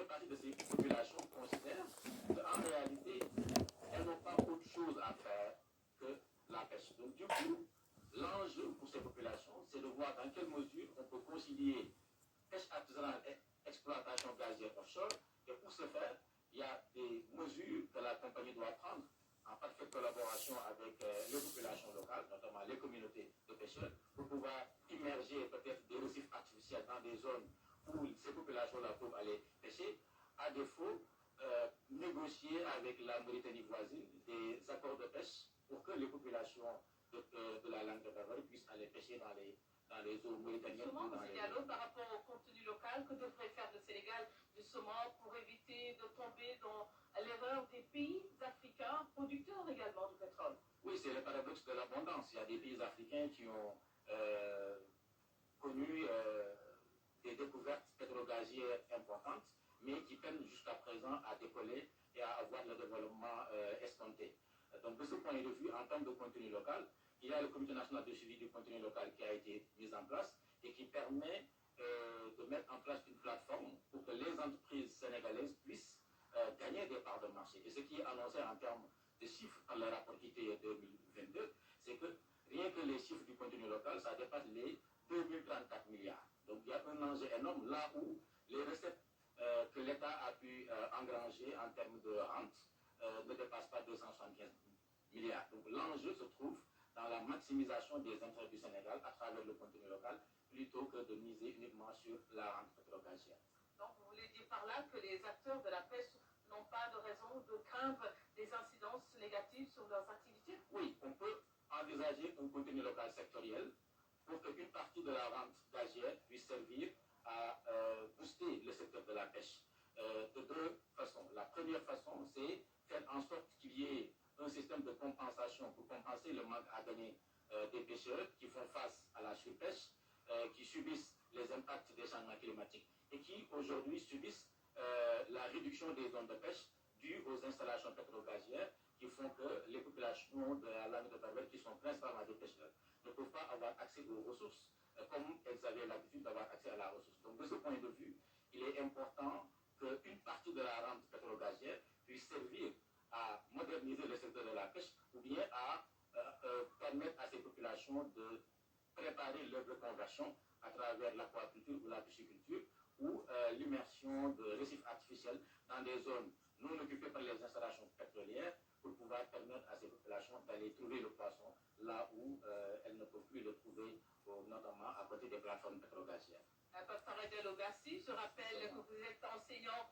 majeure partie de ces populations considèrent qu'en réalité, elles n'ont pas autre chose à faire que la pêche. Donc du coup, l'enjeu pour ces populations, c'est de voir dans quelle mesure on peut concilier pêche artisanale et exploitation gazière offshore. Et pour ce faire, il y a des mesures que la compagnie doit prendre en parfaite collaboration avec les populations locales, notamment les communautés de pêcheurs, pour pouvoir immerger peut-être des récifs artificiels dans des zones où ces populations-là peuvent aller pêcher. À défaut, négocier avec la Mauritanie voisine des accords de pêche pour que les populations de la langue de Barbarie puissent aller pêcher dans les eaux mauritaniennes. Justement, M. Diallo, par rapport au contenu local, que devrait faire le Sénégal justement pour éviter de tomber dans l'erreur des pays africains producteurs également du pétrole? Oui, c'est le paradoxe de l'abondance. Il y a des pays africains qui ont connu des découvertes pétrogazières importantes, mais qui peinent jusqu'à présent à décoller et à avoir le développement escompté. Donc, de ce point de vue, en termes de contenu local, il y a le Comité national de suivi du contenu local qui a été mis en place et qui permet de mettre en place une plateforme pour que les entreprises sénégalaises puissent gagner des parts de marché. Et ce qui est annoncé en termes de chiffres par le rapport ITE 2022, c'est que rien que les chiffres du contenu local, ça dépasse les 2034 milliards. Donc il y a un enjeu énorme là où les recettes que l'État a pu engranger en termes de rente ne dépassent pas 275 milliards. Donc l'enjeu se trouve dans la maximisation des intérêts du Sénégal à travers le contenu local, plutôt que de miser uniquement sur la rente pétrogazière. Donc vous voulez dire par là que les acteurs de la pêche n'ont pas de raison de craindre des incidences négatives sur leurs activités? Oui, on peut envisager un contenu local sectoriel pour qu'une partie de la rente gazière puisse servir à booster le secteur de la pêche. De deux façons. La première façon, c'est faire en sorte qu'il y ait un système de compensation pour compenser le manque à gagner des pêcheurs qui font face à la surpêche, qui subissent les impacts des changements climatiques et qui aujourd'hui subissent la réduction des zones de pêche dues aux installations pétrogazières qui font que les populations de la langue de Barbarie, qui sont principalement des pêcheurs, ne peuvent pas avoir accès aux ressources comme elles avaient l'habitude d'avoir accès à la ressource. Donc de ce point de vue, il est important qu'une partie de la rente pétrogazière puisse servir à moderniser le secteur de la pêche ou bien à permettre à ces populations de préparer leur reconversion à travers l'aquaculture ou la pisciculture ou l'immersion de récifs artificiels dans des zones non occupées par les installations pétrolières pour pouvoir permettre à ces populations d'aller trouver le poisson là où elles ne peuvent plus le trouver, notamment à côté des plateformes pétrogazières. Pape Diallo, merci. Je rappelle que vous êtes enseignant